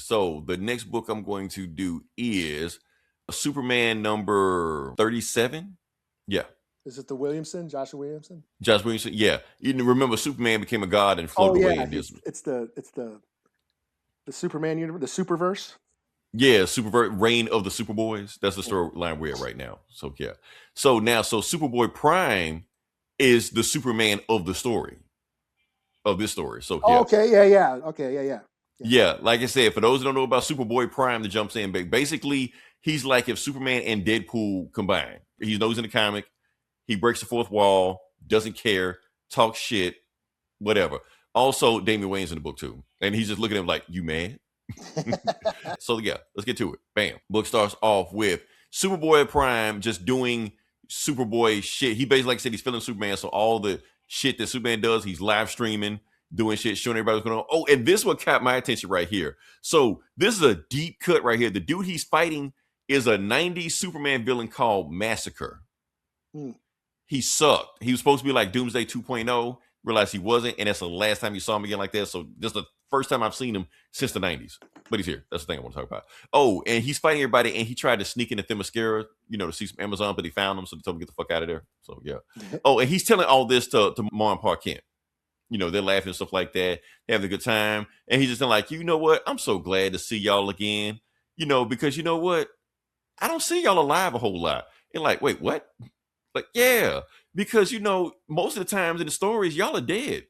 So the next book I'm going to do is Superman number 37. Yeah. Is it the Williamson, Joshua Williamson? Josh Williamson. Yeah. You remember Superman became a god and Oh floated away yeah, in this. it's the Superman universe, the Superverse. Yeah, Reign of the Superboys. That's the storyline we're at right now. So yeah. So Superboy Prime is the Superman of the story. Of this story. So yeah. Oh, okay, yeah. Okay, yeah. Yeah, like I said, for those who don't know about Superboy Prime that jumps in, basically he's like if Superman and Deadpool combined. He knows in the comic, he breaks the fourth wall, doesn't care, talks shit, whatever. Also, Damian Wayne's in the book too. And he's just looking at him like, you mad? So yeah, let's get to it. Bam. Book starts off with Superboy Prime just doing Superboy shit. He basically, like I said, he's feeling Superman. So all the shit that Superman does, he's live streaming, doing shit, showing everybody what's going on. Oh, and this one caught my attention right here. So this is a deep cut right here. The dude he's fighting is a 90s Superman villain called Massacre. He sucked. He was supposed to be like Doomsday 2.0. Realized he wasn't, and that's the last time you saw him again like that. So this is the first time I've seen him since the 90s. But he's here. That's the thing I want to talk about. Oh, and he's fighting everybody, and he tried to sneak into Themyscira, to see some Amazon, but he found him, so they told him to get the fuck out of there. So yeah. Oh, and he's telling all this to Ma and Pa Kent. They're laughing and stuff like that, having a good time. And he's just like, you know what? I'm so glad to see y'all again. Because you know what? I don't see y'all alive a whole lot. And like, wait, what? Like, yeah, because most of the times in the stories, y'all are dead.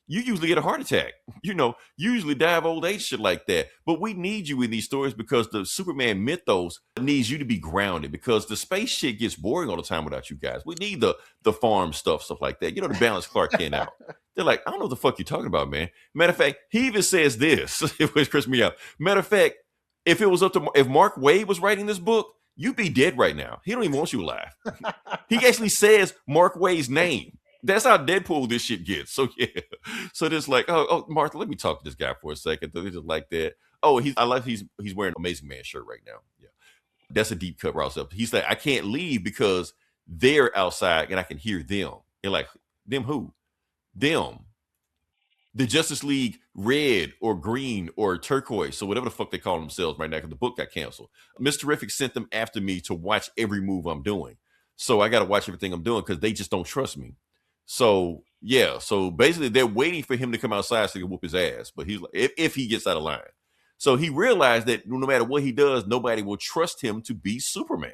You usually get a heart attack. You usually die of old age, shit like that. But we need you in these stories because the Superman mythos needs you to be grounded because the space shit gets boring all the time without you guys. We need the farm stuff like that. To balance Clark Kent out. They're like, I don't know what the fuck you're talking about, man. Matter of fact, he even says this, which cracks me up. Matter of fact, if it was up to if Mark Waid was writing this book, you'd be dead right now. He don't even want you alive. He actually says Mark Waid's name. That's how Deadpool this shit gets. So yeah. So it's like, oh, Martha, let me talk to this guy for a second. They just like that. Oh, I like he's wearing an Amazing Man shirt right now. Yeah. That's a deep cut route up. He's like, I can't leave because they're outside and I can hear them. And like, them who? Them. The Justice League red or green or turquoise, so whatever the fuck they call themselves right now, because the book got canceled. Mr. Terrific sent them after me to watch every move I'm doing. So I got to watch everything I'm doing because they just don't trust me. So yeah, so basically they're waiting for him to come outside so he can whoop his ass. But he's like, if he gets out of line. So he realized that no matter what he does, nobody will trust him to be Superman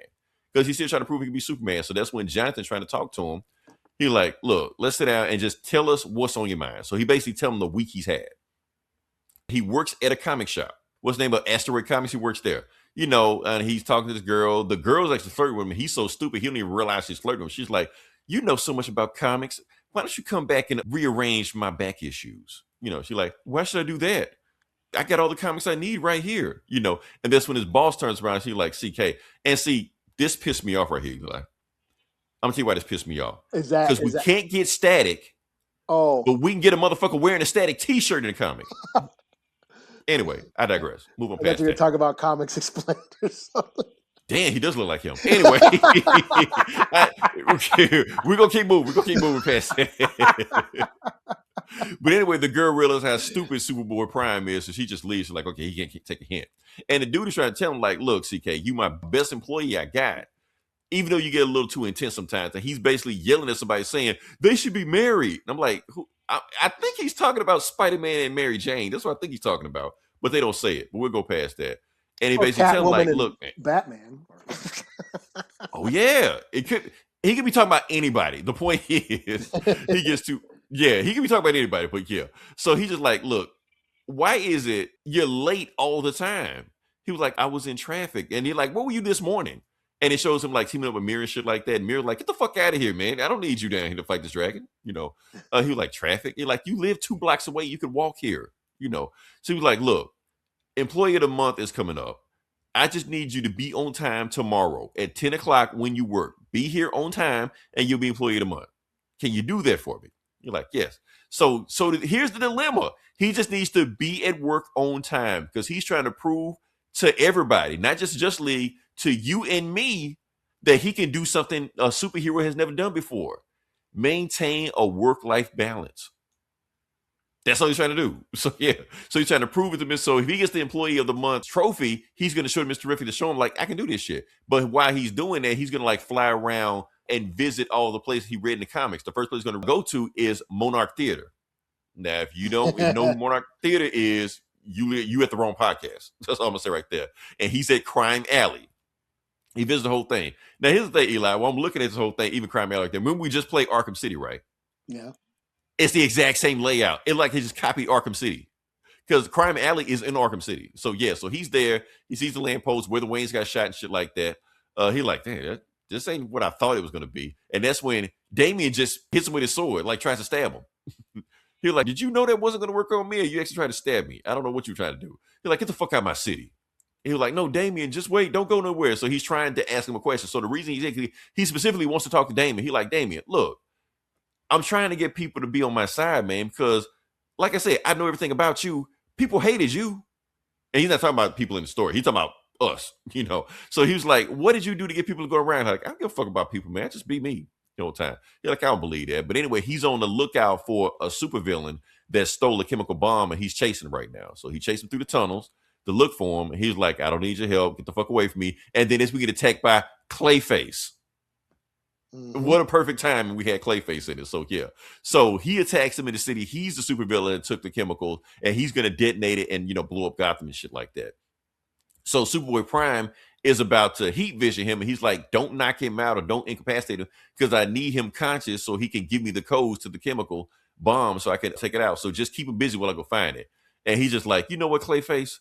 because he's still trying to prove he can be Superman. So that's when Jonathan's trying to talk to him. He like, look, let's sit down and just tell us what's on your mind. So he basically tell him the week he's had. He works at a comic shop. What's the name of Asteroid Comics? He works there. And he's talking to this girl. The girl's actually flirting with him. He's so stupid, he don't even realize she's flirting with him. She's like, you know so much about comics. Why don't you come back and rearrange my back issues? She's like, why should I do that? I got all the comics I need right here. And that's when his boss turns around. She's like, CK. And see, this pissed me off right here. He's like, I'm gonna tell you why this pissed me off. Because we can't get static. Oh, but we can get a motherfucker wearing a static T-shirt in the comic. Anyway, I digress. Move on past that. You're talking about Comics Explained or something. Damn, he does look like him. Anyway, we're gonna keep moving. We're gonna keep moving past that. But anyway, the girl realizes how stupid Superboy Prime is, so she just leaves. She's like, okay, he can't take a hint. And the dude is trying to tell him, like, look, CK, you my best employee I got. Even though you get a little too intense sometimes, and he's basically yelling at somebody saying they should be married. And I'm like, who? I think he's talking about Spider-Man and Mary Jane. That's what I think he's talking about, but they don't say it. But we'll go past that. And he basically tells him, like, look, man, Batman. Oh yeah, he could be talking about anybody. The point is, he gets to he can be talking about anybody. But yeah, so he just like, look, why is it you're late all the time? He was like, I was in traffic, and he's like, where were you this morning? And it shows him like teaming up with Mirror and shit like that. And Mirror like, get the fuck out of here, man. I don't need you down here to fight this dragon. He was like, traffic. You're like, you live 2 blocks away. You can walk here. So he was like, look, employee of the month is coming up. I just need you to be on time tomorrow at 10 o'clock when you work. Be here on time and you'll be employee of the month. Can you do that for me? You're like, yes. So here's the dilemma. He just needs to be at work on time because he's trying to prove to everybody, not just League, to you and me, that he can do something a superhero has never done before. Maintain a work-life balance. That's all he's trying to do. So yeah. So he's trying to prove it to Mr. So if he gets the Employee of the Month trophy, he's going to show Mr. Terrific to show him like I can do this shit. But while he's doing that, he's going to like fly around and visit all the places he read in the comics. The first place he's going to go to is Monarch Theater. Now, if you know who Monarch Theater is, you at the wrong podcast. That's all I'm gonna say right there. And he's at Crime Alley. He visits the whole thing. Now, here's the thing, Eli. While I'm looking at this whole thing, even Crime Alley, like that. Remember we just played Arkham City, right? Yeah. It's the exact same layout. It like he just copied Arkham City because Crime Alley is in Arkham City. So yeah, so he's there. He sees the lamppost where the Waynes got shot and shit like that. He like, damn, this ain't what I thought it was gonna be. And that's when Damian just hits him with his sword, like tries to stab him. He's like, did you know that wasn't gonna work on me? Or you actually tried to stab me? I don't know what you're trying to do. He's like, get the fuck out of my city. He was like, no, Damian, just wait, don't go nowhere. So he's trying to ask him a question. So the reason he specifically wants to talk to Damian, he like, Damian, look, I'm trying to get people to be on my side, man, because like I said, I know everything about you. People hated you. And he's not talking about people in the story. He's talking about us, you know. So he was like, what did you do to get people to go around? Like, I don't give a fuck about people, man. Just be me the whole time. You're like, I don't believe that. But anyway, he's on the lookout for a supervillain that stole a chemical bomb and he's chasing him right now. So he chased him through the tunnels to look for him. And he's like, I don't need your help. Get the fuck away from me. And then as we get attacked by Clayface. What a perfect time, and we had Clayface in it. So yeah, so he attacks him in the city. He's the supervillain that took the chemical, and he's gonna detonate it and blow up Gotham and shit like that. So Superboy Prime is about to heat vision him, and he's like, "Don't knock him out or don't incapacitate him because I need him conscious so he can give me the codes to the chemical bomb so I can take it out. So just keep him busy while I go find it." And he's just like, "You know what, Clayface?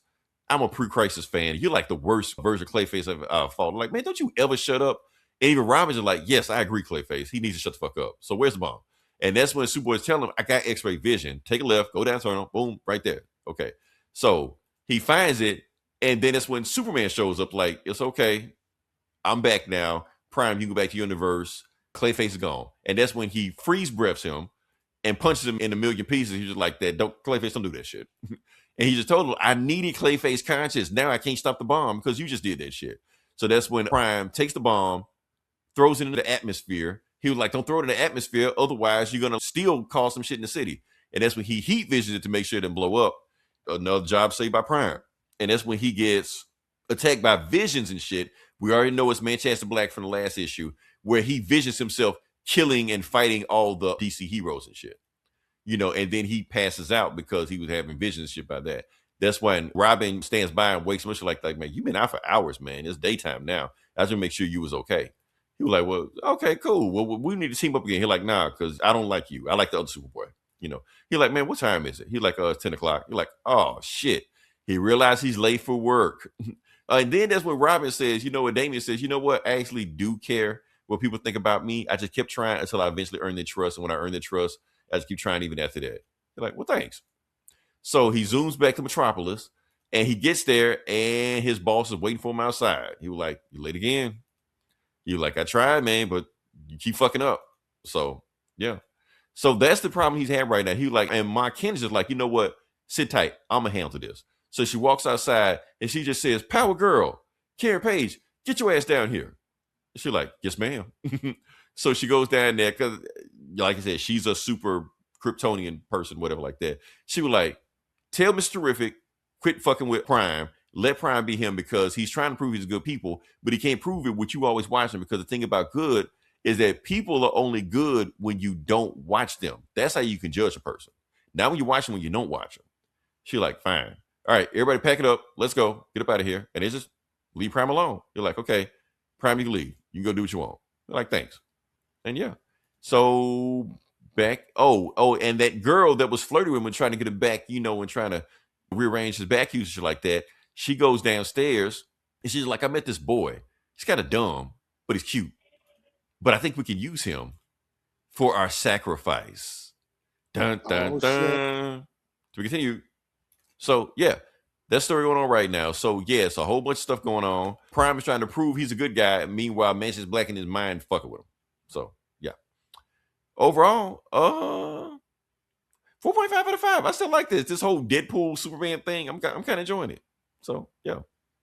I'm a pre-crisis fan. You're like the worst version of Clayface I've fought. Like, man, don't you ever shut up?" And even Robin's like, yes, I agree, Clayface. He needs to shut the fuck up. So where's the bomb? And that's when Superboy's telling him, I got X-ray vision. Take a left, go down tunnel, boom, right there. Okay. So he finds it, and then it's when Superman shows up, like, it's okay. I'm back now. Prime, you can go back to your universe. Clayface is gone. And that's when he freeze breaths him and punches him in a million pieces. He's just like that. Clayface, don't do that shit. And he just told him, I needed Clayface conscious. Now I can't stop the bomb because you just did that shit. So that's when Prime takes the bomb, throws it into the atmosphere. He was like, don't throw it in the atmosphere. Otherwise, you're going to still cause some shit in the city. And that's when he heat visions it to make sure it doesn't blow up. Another job saved by Prime. And that's when he gets attacked by visions and shit. We already know it's Manchester Black from the last issue, where he visions himself killing and fighting all the DC heroes and shit. And then he passes out because he was having visions and shit by that. That's when Robin stands by and wakes him up. She's like, man, you've been out for hours, man. It's daytime now. I just want to make sure you was okay. He was like, well, okay, cool. Well, we need to team up again. He's like, nah, because I don't like you. I like the other Superboy. He's like, man, what time is it? He's like, it's 10 o'clock. You're like, oh, shit. He realized he's late for work. And then that's when Robin says, what Damian says, you know what? I actually do care what people think about me. I just kept trying until I eventually earned their trust. And when I earned their trust, I just keep trying even after that. They're like, well, thanks. So he zooms back to Metropolis and he gets there and his boss is waiting for him outside. He was like, you late again? You're like, I tried, man, but you keep fucking up. So, yeah. So that's the problem he's had right now. He was like, and Ma Ken's just like, you know what? Sit tight. I'm going to handle this. So she walks outside and she just says, Power Girl, Karen Page, get your ass down here. She's like, yes, ma'am. So she goes down there because, like I said, she's a super Kryptonian person, whatever like that. She was like, tell Mr. Terrific, quit fucking with Prime. Let Prime be him because he's trying to prove he's good people, but he can't prove it with you always watching because the thing about good is that people are only good when you don't watch them. That's how you can judge a person. Not when you watch them, when you don't watch them. She's like, fine. All right, everybody pack it up. Let's go. Get up out of here. And they just leave Prime alone. You're like, okay, Prime, you can leave. You can go do what you want. They're like, thanks. And yeah. So back, and that girl that was flirting with him and trying to get him back, and trying to rearrange his back usage like that, she goes downstairs and she's like, I met this boy. He's kind of dumb, but he's cute. But I think we can use him for our sacrifice. Dun, dun, dun. So we continue. So, yeah, that story going on right now. So, yeah, it's a whole bunch of stuff going on. Prime is trying to prove he's a good guy. Meanwhile, Manchester Black in his mind fucking with him. So, yeah. Overall, 4.5 out of 5. I still like this whole Deadpool Superman thing. I'm kind of enjoying it. So, yeah.